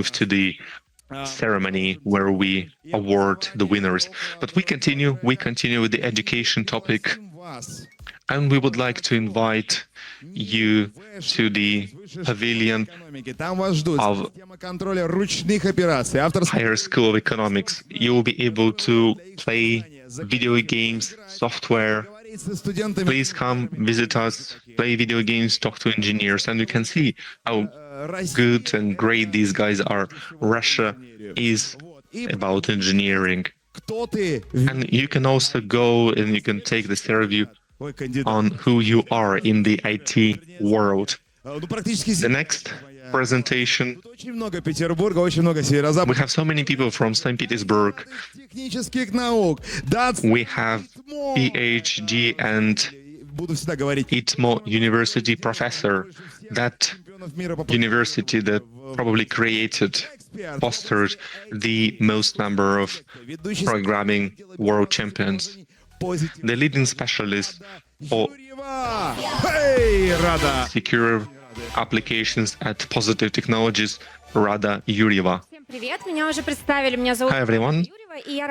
move to the ceremony where we award the winners. But we continue with the education topic, and we would like to invite you to the pavilion of Higher School of Economics. You will be able to play video games, software. Please come visit us, play video games, talk to engineers, and you can see how good and great these guys are. Russia is about engineering. And you can also go and you can take the survey on who you are in the IT world. The next presentation, we have so many people from St. Petersburg. We have PhD and ITMO University professor, that university that probably fostered the most number of programming world champions. The leading specialist for secure applications at Positive Technologies, Rada Yuryeva. Hi everyone,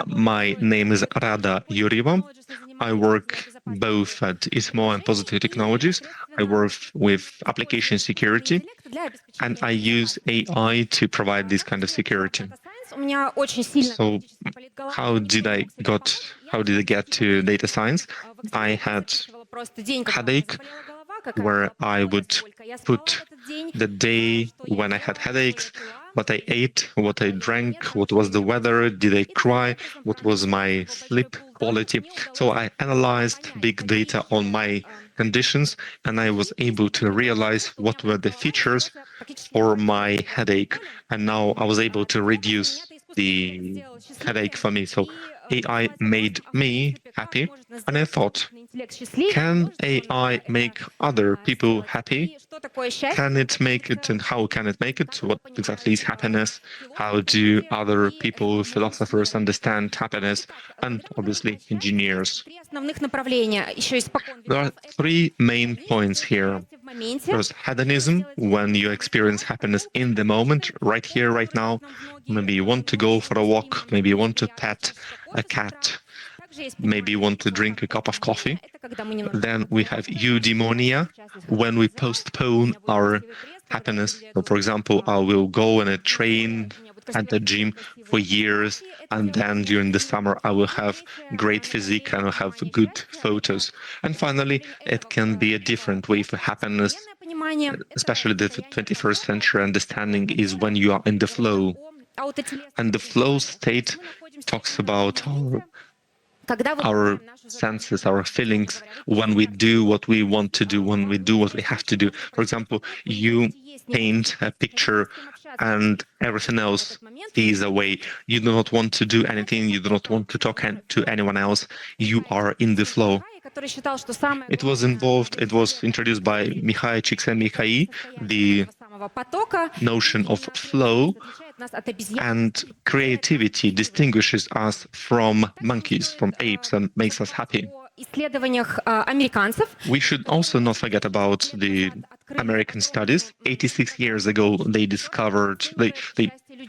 my name is Rada Yuryeva. I work both at ITMO and Positive Technologies. I work with application security, and I use AI to provide this kind of security. So how did I get to data science? I had headache, where I would put the day when I had headaches, what I ate, what I drank, what was the weather, did I cry, what was my sleep quality. So I analyzed big data on my conditions, and I was able to realize what were the features for my headache. And now I was able to reduce the headache for me. So AI made me happy, and I thought, can AI make other people happy? Can it make it, and how can it make it? What exactly is happiness? How do other people, philosophers, understand happiness? And obviously engineers. There are three main points here. First, hedonism, when you experience happiness in the moment, right here, right now. Maybe you want to go for a walk, maybe you want to pet a cat, maybe you want to drink a cup of coffee. Then we have eudaimonia, when we postpone our happiness. So for example, I will go on a train at the gym for years, and then during the summer I will have great physique and I'll have good photos. And finally, it can be a different way for happiness, especially the 21st century understanding is when you are in the flow. And the flow state talks about our senses, our feelings, when we do what we want to do, when we do what we have to do. For example, you paint a picture and everything else is away. You do not want to do anything, you do not want to talk to anyone else. You are in the flow. It was introduced by Mihai Csikszentmihalyi, the notion of flow, and creativity distinguishes us from monkeys, from apes, and makes us happy. We should also not forget about the American studies. 86 years ago, they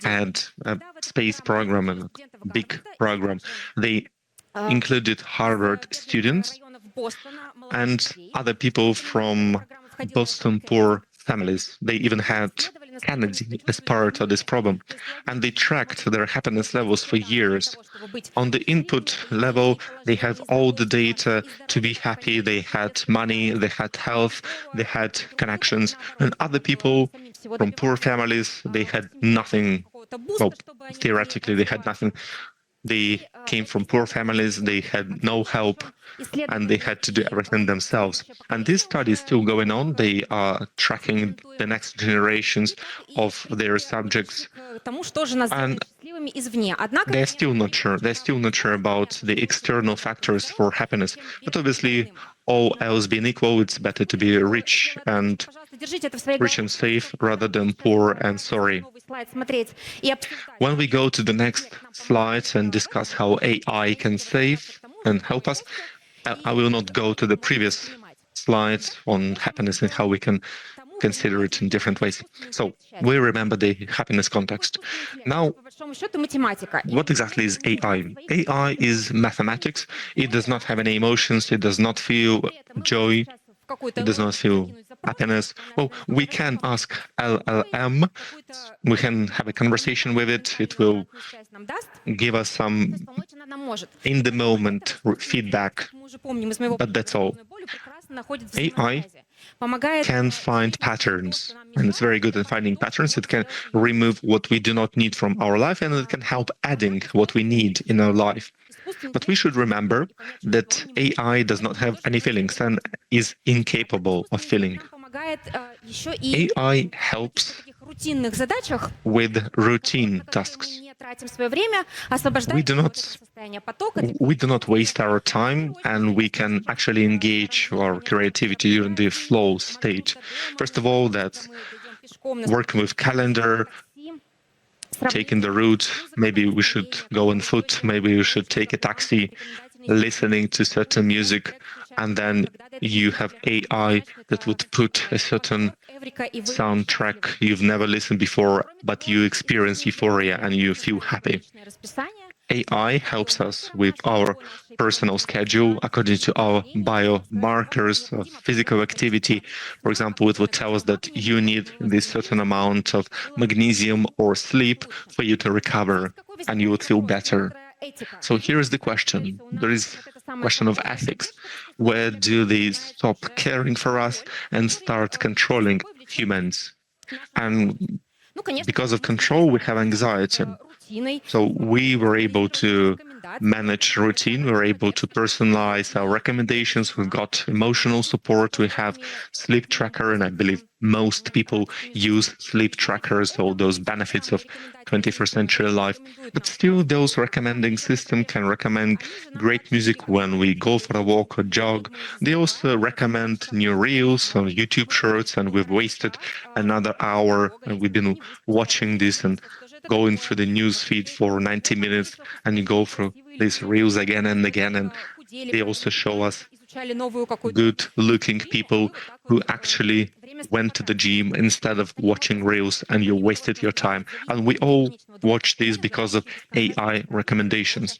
had a space program, a big program. They included Harvard students and other people from Boston poor families. They even had Kennedy as part of this problem, and they tracked their happiness levels for years. On the input level, they have all the data to be happy. They had money, they had health, they had connections, and other people from poor families, they had nothing. Well, theoretically, they had nothing. They came from poor families, they had no help, and they had to do everything themselves. And this study is still going on. They are tracking the next generations of their subjects, and they're still not sure. They're still not sure about the external factors for happiness. But obviously, all else being equal, it's better to be rich and safe rather than poor and sorry. When we go to the next slides and discuss how AI can save and help us, I will not go to the previous slides on happiness and how we can consider it in different ways. So we remember the happiness context. Now, what exactly is AI? AI is mathematics. It does not have any emotions. It does not feel joy. It does not feel happiness. Well, we can ask LLM. We can have a conversation with it. It will give us some in-the-moment feedback, but that's all. AI can find patterns, and it's very good at finding patterns. It can remove what we do not need from our life, and it can help adding what we need in our life. But we should remember that AI does not have any feelings and is incapable of feeling. AI helps with routine tasks. We do not waste our time, and we can actually engage our creativity during the flow state. First of all, that's working with calendar, taking the route. Maybe we should go on foot, maybe we should take a taxi, listening to certain music, and then you have AI that would put a certain soundtrack you've never listened before, but you experience euphoria and you feel happy. AI helps us with our personal schedule according to our biomarkers of physical activity. For example, it would tell us that you need this certain amount of magnesium or sleep for you to recover, and you would feel better. So here is the question. There is a question of ethics. Where do they stop caring for us and start controlling humans? And because of control, we have anxiety. So we were able to manage routine, we were able to personalize our recommendations, we've got emotional support, we have sleep tracker, and I believe most people use sleep trackers, all those benefits of 21st century life. But still, those recommending system can recommend great music when we go for a walk or jog. They also recommend new reels on YouTube Shorts, and we've wasted another hour, and we've been watching this and going through the news feed for 90 minutes, and you go through these reels again and again, and they also show us good-looking people who actually went to the gym instead of watching reels, and you wasted your time. And we all watch these because of AI recommendations.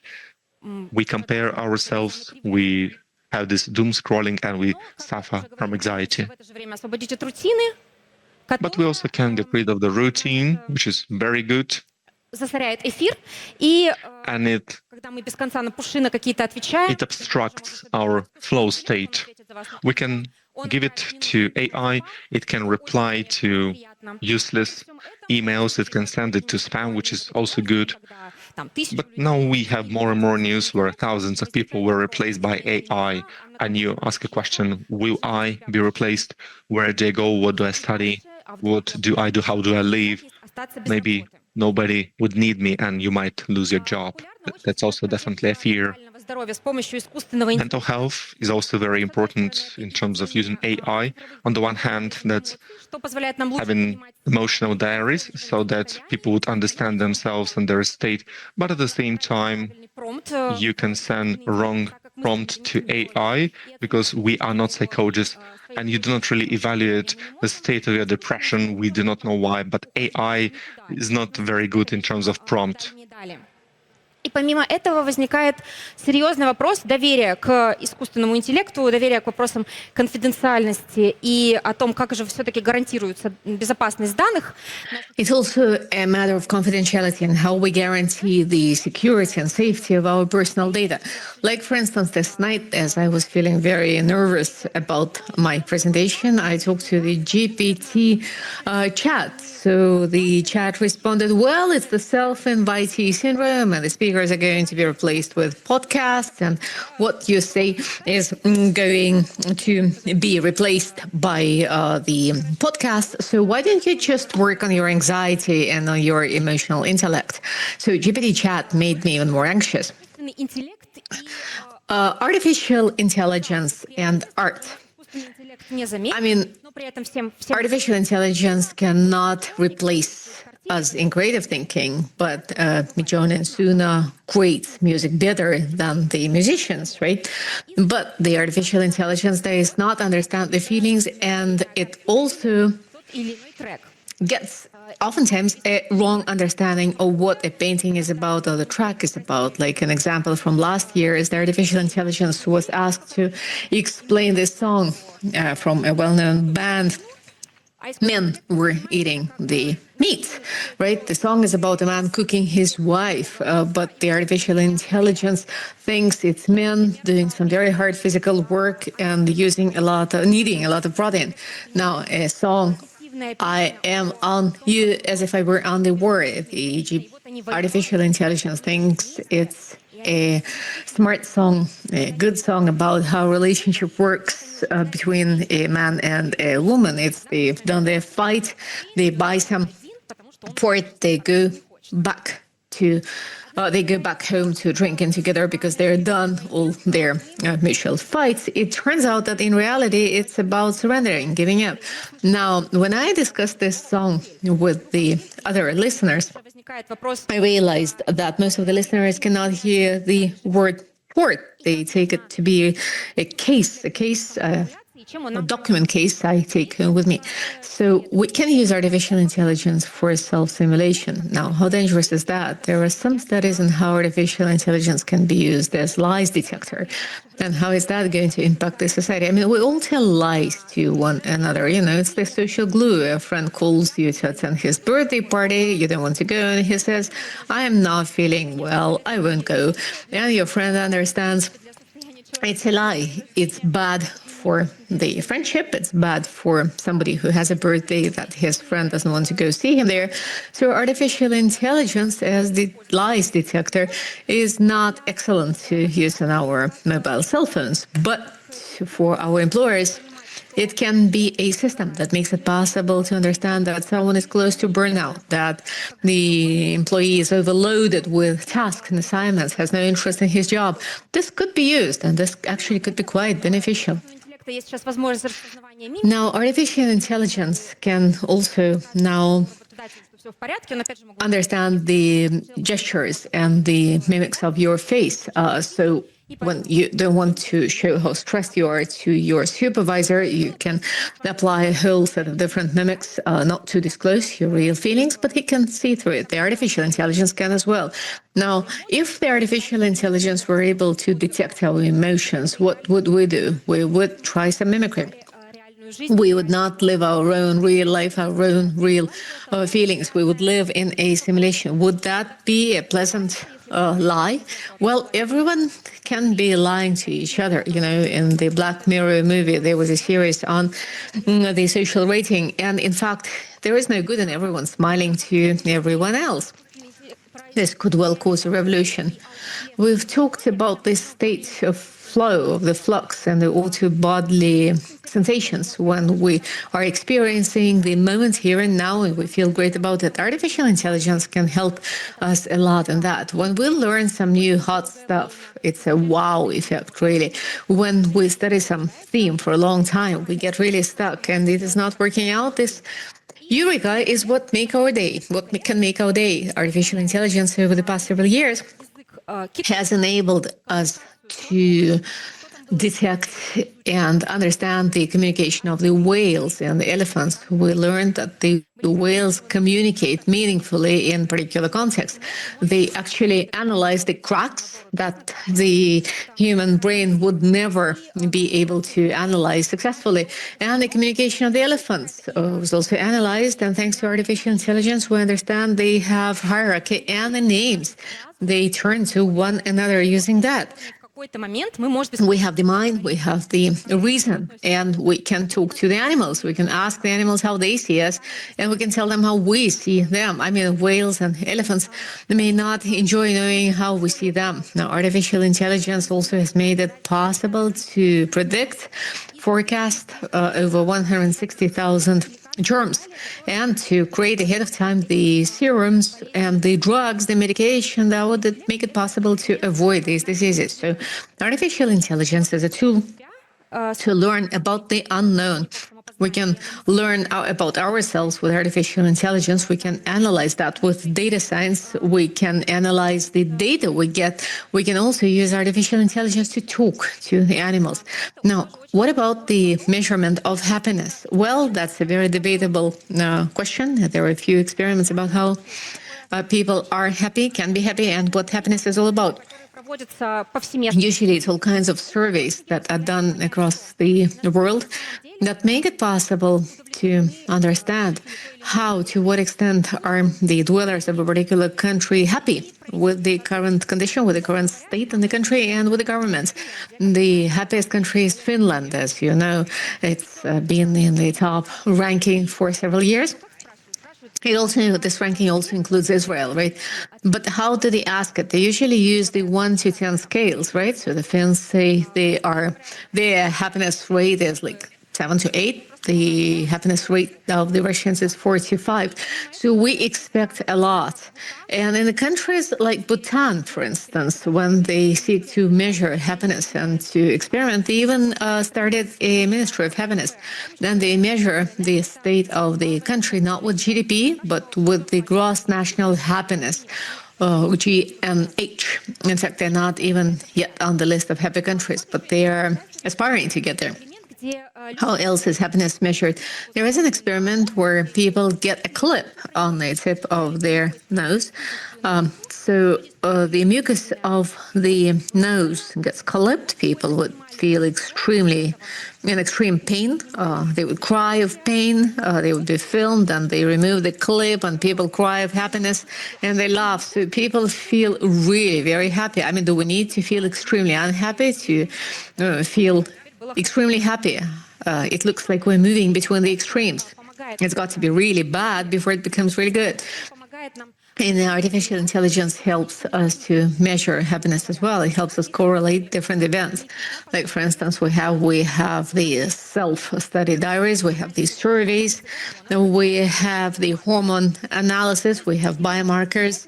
We compare ourselves, we have this doom scrolling, and we suffer from anxiety. But we also can get rid of the routine, which is very good. And it obstructs our flow state. We can give it to AI, it can reply to useless emails, it can send it to spam, which is also good. But now we have more and more news where thousands of people were replaced by AI, and you ask a question, will I be replaced? Where do I go? What do I study? What do I do? How do I live? Maybe nobody would need me and you might lose your job. That's also definitely a fear. Mental health is also very important in terms of using AI. On the one hand, that's having emotional diaries so that people would understand themselves and their state, but at the same time, you can send wrong prompt to AI because we are not psychologists and you do not really evaluate the state of your depression. We do not know why, but AI is not very good in terms of prompt. И помимо этого возникает серьезный вопрос доверия к искусственному интеллекту, доверия к вопросам конфиденциальности и о том, как же все-таки гарантируется безопасность данных. It's also a matter of confidentiality and how we guarantee the security and safety of our personal data. Like, for instance, this night, as I was feeling very nervous about my presentation, I talked to the GPT chat. So the chat responded, well, it's the self-invitee syndrome and the speakers are going to be replaced with podcasts and what you say is going to be replaced by the podcast. So why don't you just work on your anxiety and on your emotional intellect? So GPT chat made me even more anxious. Artificial intelligence and art. I mean, artificial intelligence cannot replace us in creative thinking, but Midjourney and Suna creates music better than the musicians, right? But the artificial intelligence does not understand the feelings, and it also gets oftentimes a wrong understanding of what a painting is about or the track is about. Like an example from last year is the artificial intelligence was asked to explain this song from a well-known band. Men were eating the meat, right? The song is about a man cooking his wife, but the artificial intelligence thinks it's men doing some very hard physical work and needing a lot of protein. Now, a song, I am on you as if I were on the war. The artificial intelligence thinks it's a smart song, a good song about how relationship works between a man and a woman. They've done their fight, they buy some port, they go back home to drinking together because they're done all their mutual fights. It turns out that in reality, it's about surrendering, giving up. Now, when I discussed this song with the other listeners, I realized that most of the listeners cannot hear the word port. They take it to be a document case I take with me. So we can use artificial intelligence for self-simulation. Now, how dangerous is that? There are some studies on how artificial intelligence can be used as lies detector. And how is that going to impact the society? I mean, we all tell lies to one another. You know, it's the social glue. A friend calls you to attend his birthday party. You don't want to go. And he says, I am not feeling well. I won't go. And your friend understands it's a lie. It's bad for the friendship. It's bad for somebody who has a birthday that his friend doesn't want to go see him there. So artificial intelligence as the lies detector is not excellent to use on our mobile cell phones. But for our employers, it can be a system that makes it possible to understand that someone is close to burnout, that the employee is overloaded with tasks and assignments, has no interest in his job. This could be used, and this actually could be quite beneficial. Now, artificial intelligence can also now understand the gestures and the mimics of your face. So when you don't want to show how stressed you are to your supervisor, you can apply a whole set of different mimics, not to disclose your real feelings, but he can see through it. The artificial intelligence can as well. Now, if the artificial intelligence were able to detect our emotions, what would we do? We would try some mimicry. We would not live our own real life, our own real feelings. We would live in a simulation. Would that be a pleasant lie? Well, everyone can be lying to each other. You know, in the Black Mirror movie, there was a series on the social rating. And in fact, there is no good in everyone smiling to everyone else. This could well cause a revolution. We've talked about this state of flow, of the flux and the auto-bodily sensations when we are experiencing the moment here and now and we feel great about it. Artificial intelligence can help us a lot in that. When we learn some new hot stuff, it's a wow effect, really. When we study some theme for a long time, we get really stuck and it is not working out. This eureka is what can make our day. Artificial intelligence over the past several years has enabled us to detect and understand the communication of the whales and the elephants. We learned that the whales communicate meaningfully in particular contexts. They actually analyze the cracks that the human brain would never be able to analyze successfully. And the communication of the elephants was also analyzed. And thanks to artificial intelligence, we understand they have hierarchy and the names. They turn to one another using that. We have the mind, we have the reason, and we can talk to the animals. We can ask the animals how they see us, and we can tell them how we see them. I mean, whales and elephants, they may not enjoy knowing how we see them. Now, artificial intelligence also has made it possible to predict, forecast over 160,000 germs and to create ahead of time the serums and the drugs, the medication that would make it possible to avoid these diseases. So artificial intelligence is a tool to learn about the unknown. We can learn about ourselves with artificial intelligence. We can analyze that with data science. We can analyze the data we get. We can also use artificial intelligence to talk to the animals. Now, what about the measurement of happiness? Well, that's a very debatable question. There are a few experiments about how people are happy, can be happy, and what happiness is all about. Usually it's all kinds of surveys that are done across the world that make it possible to understand how, to what extent are the dwellers of a particular country happy with the current condition, with the current state in the country, and with the government. The happiest country is Finland, as you know. It's been in the top ranking for several years. This ranking also includes Israel, right? But how do they ask it? They usually use the 1 to 10 scales, right? So the Finns say their happiness rate is like 7 to 8. The happiness rate of the Russians is 4 to 5. So we expect a lot. And in the countries like Bhutan, for instance, when they seek to measure happiness and to experiment, they even started a Ministry of Happiness. Then they measure the state of the country, not with GDP, but with the gross national happiness. GNH. In fact, they're not even yet on the list of happy countries, but they are aspiring to get there. How else is happiness measured? There is an experiment where people get a clip on the tip of their nose. So the mucus of the nose gets clipped. People would feel in extreme pain. They would cry of pain. They would be filmed, and they remove the clip, and people cry of happiness, and they laugh. So people feel really very happy. I mean, do we need to feel extremely unhappy to feel extremely happy? It looks like we're moving between the extremes. It's got to be really bad before it becomes really good. And artificial intelligence helps us to measure happiness as well. It helps us correlate different events. Like, for instance, we have the self-study diaries, we have these surveys, we have the hormone analysis, we have biomarkers,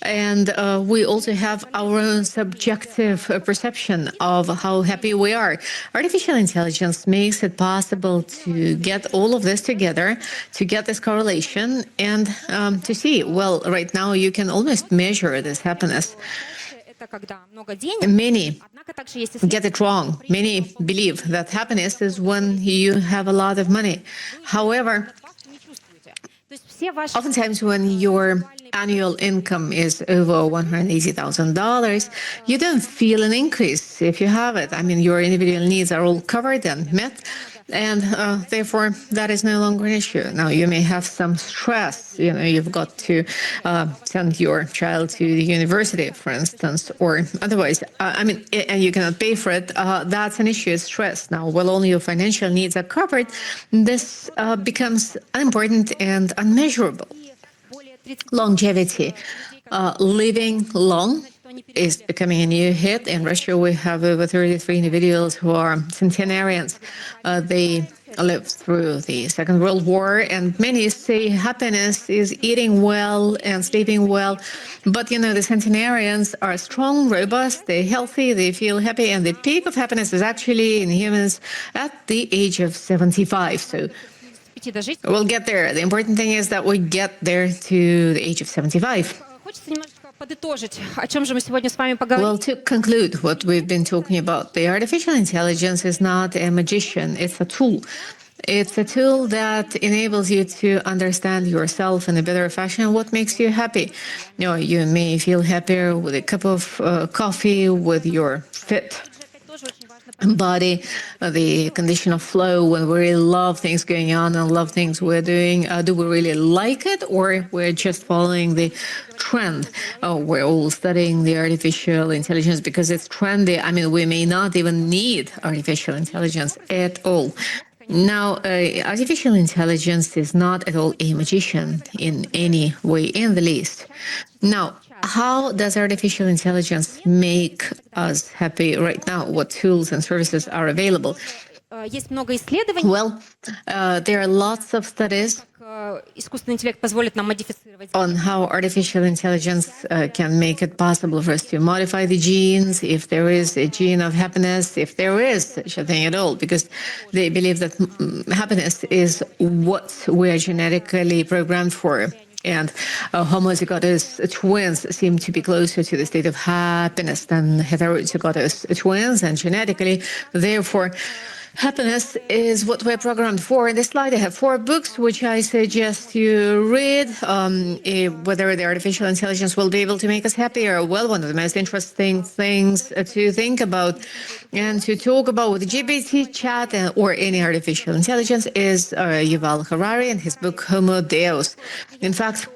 and we also have our own subjective perception of how happy we are. Artificial intelligence makes it possible to get all of this together, to get this correlation, and to see, well, right now you can almost measure this happiness. Many get it wrong. Many believe that happiness is when you have a lot of money. However, oftentimes when your annual income is over $180,000, you don't feel an increase if you have it. I mean, your individual needs are all covered and met, and therefore that is no longer an issue. Now, you may have some stress. You've got to send your child to the university, for instance, or otherwise. And you cannot pay for it. That's an issue, it's stress. Now, while all your financial needs are covered, this becomes unimportant and unmeasurable. Longevity. Living long is becoming a new hit. In Russia, we have over 33 individuals who are centenarians. They lived through the Second World War, and many say happiness is eating well and sleeping well. But, the centenarians are strong, robust, they're healthy, they feel happy, and the peak of happiness is actually in humans at the age of 75. So we'll get there. The important thing is that we get there to the age of 75. Well, to conclude what we've been talking about, the artificial intelligence is not a magician, it's a tool. It's a tool that enables you to understand yourself in a better fashion, what makes you happy. You may feel happier with a cup of coffee, with your fit body, the condition of flow, when we really love things going on and love things we're doing. Do we really like it, or we're just following the trend? We're all studying the artificial intelligence because it's trendy. I mean, we may not even need artificial intelligence at all. Now, artificial intelligence is not at all a magician in any way, in the least. Now, how does artificial intelligence make us happy right now? What tools and services are available? Well, there are lots of studies искусственный интеллект позволит нам модифицировать. On how artificial intelligence can make it possible for us to modify the genes, if there is a gene of happiness, if there is such a thing at all, because they believe that happiness is what we are genetically programmed for. And homozygous twins seem to be closer to the state of happiness than heterozygous twins, and genetically, therefore, happiness is what we're programmed for. In this slide, I have 4 books, which I suggest you read. Whether the artificial intelligence will be able to make us happier. Well, one of the most interesting things to think about and to talk about with GPT chat or any artificial intelligence is Yuval Harari and his book Homo Deus. In fact,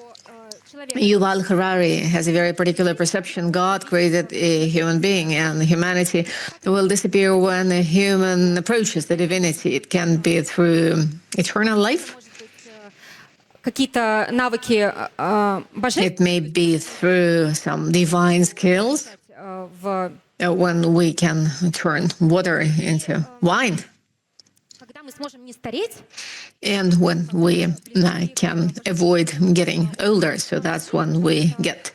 Yuval Harari has a very particular perception. God created a human being, and humanity will disappear when a human approaches the divinity. It can be through eternal life. Какие-то навыки божественные It may be through some divine skills в when we can turn water into wine. когда мы сможем не стареть, And when we can avoid getting older, so that's when we get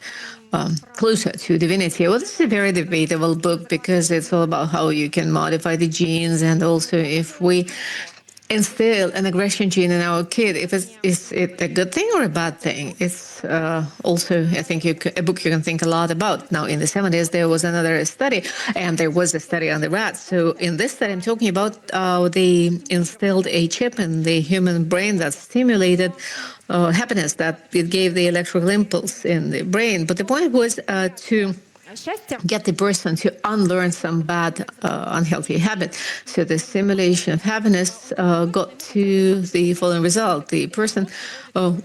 closer to divinity. Well, this is a very debatable book because it's all about how you can modify the genes, and also if we instill an aggression gene in our kid, is it a good thing or a bad thing? It's also, I think, a book you can think a lot about. Now, in the 70s, there was another study, and there was a study on the rats. So in this study, I'm talking about they instilled a chip in the human brain that stimulated happiness, that it gave the electrical impulse in the brain. But the point was to счастье. get the person to unlearn some bad, unhealthy habit. So the simulation of happiness got to the following result. The person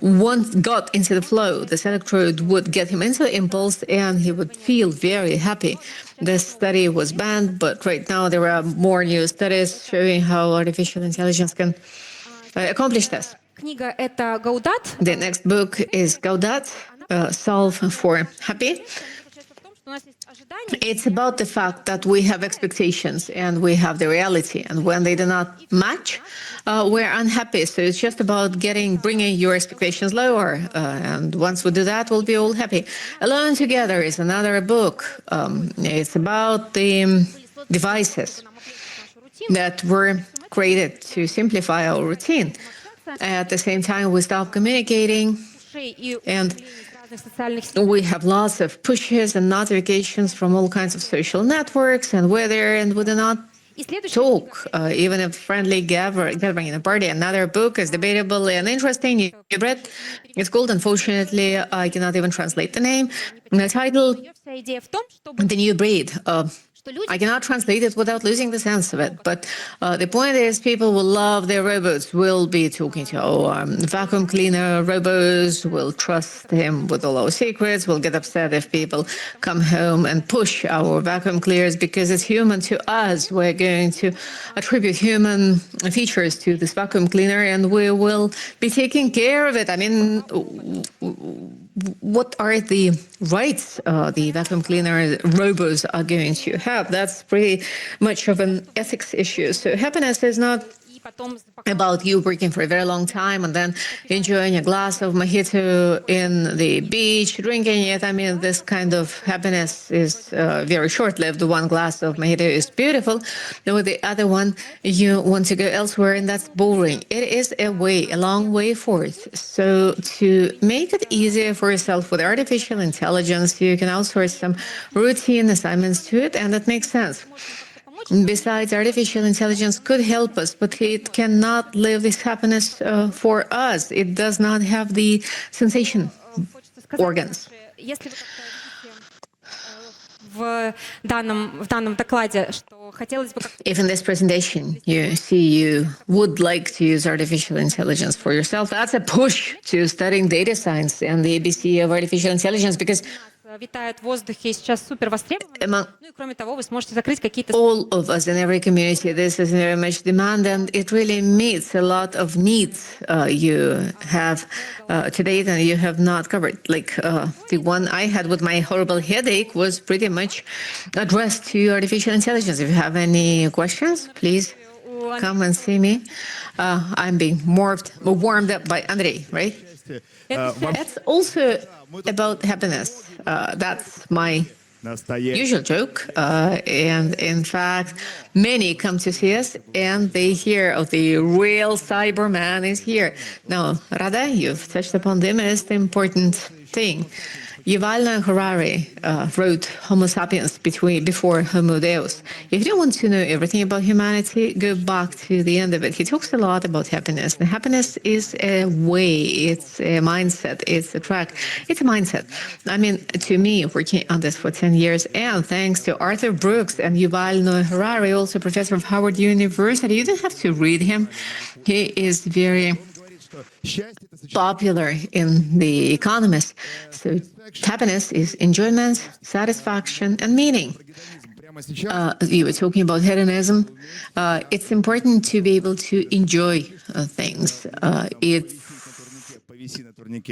once got into the flow. This electrode would get him into the impulse, and he would feel very happy. This study was banned, but right now there are more new studies showing how artificial intelligence can accomplish this. Книга это Гаудат. The next book is Gaudat, Solve for Happy. It's about the fact that we have expectations and we have the reality, and when they do not match, we're unhappy. So it's just about bringing your expectations lower, and once we do that, we'll be all happy. Alone Together is another book. It's about the devices that were created to simplify our routine. At the same time, we stop communicating, and we have lots of pushes and notifications from all kinds of social networks, and we do not talk, even a friendly gathering in a party. Another book is debatable and interesting. You read. It's called, unfortunately, I cannot even translate the name. The title, The New Breed. I cannot translate it without losing the sense of it. But the point is, people will love their robots. We'll be talking to our vacuum cleaner robots. We'll trust him with all our secrets. We'll get upset if people come home and push our vacuum cleaners because it's human to us. We're going to attribute human features to this vacuum cleaner, and we will be taking care of it. I mean, what are the rights the vacuum cleaner robots are going to have? That's pretty much of an ethics issue. So happiness is not about you working for a very long time and then enjoying a glass of mojito in the beach, drinking it. I mean, this kind of happiness is very short-lived. One glass of mojito is beautiful. With the other one, you want to go elsewhere, and that's boring. It is a long way forth. So to make it easier for yourself with artificial intelligence, you can outsource some routine assignments to it, and that makes sense. Besides, artificial intelligence could help us, but it cannot live this happiness for us. It does not have the sensation organs. If in this presentation you would like to use artificial intelligence for yourself, that's a push to studying data science and the ABC of artificial intelligence, because витает в воздухе сейчас супер востребовано. among Ну и кроме того, вы сможете закрыть какие-то... all of us in every community, this is very much demand, and it really meets a lot of needs you have to date and you have not covered. Like the one I had with my horrible headache was pretty much addressed to artificial intelligence. If you have any questions, please. У come and see me. I'm being warmed up by Andrei, right? That's also about happiness. That's my usual joke. And in fact, many come to see us and they hear, oh, the real Cyberman is here. Now, Rada, you've touched upon the most important thing. Yuval Noah Harari wrote Homo sapiens before Homo Deus. If you don't want to know everything about humanity, go back to the end of it. He talks a lot about happiness. And happiness is a way, it's a mindset, it's a track, it's a mindset. I mean, to me, working on this for 10 years, and thanks to Arthur Brooks and Yuval Noah Harari, also professor of Howard University, you don't have to read him. He is very popular in The Economist. So happiness is enjoyment, satisfaction, and meaning. You were talking about hedonism. It's important to be able to enjoy things. It's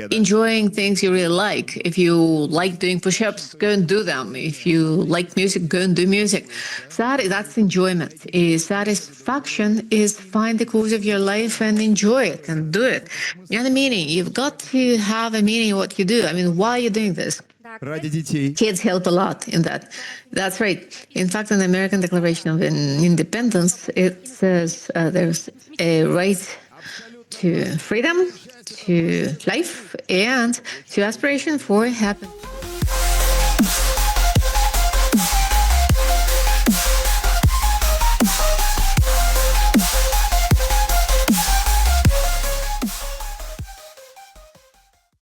enjoying things you really like. If you like doing push-ups, go and do them. If you like music, go and do music. That's enjoyment. Satisfaction is find the cause of your life and enjoy it and do it. And the meaning, you've got to have a meaning in what you do. I mean, why are you doing this? Kids help a lot in that. That's right. In fact, in the American Declaration of Independence, it says there's a right to freedom, to life, and to aspiration for happiness.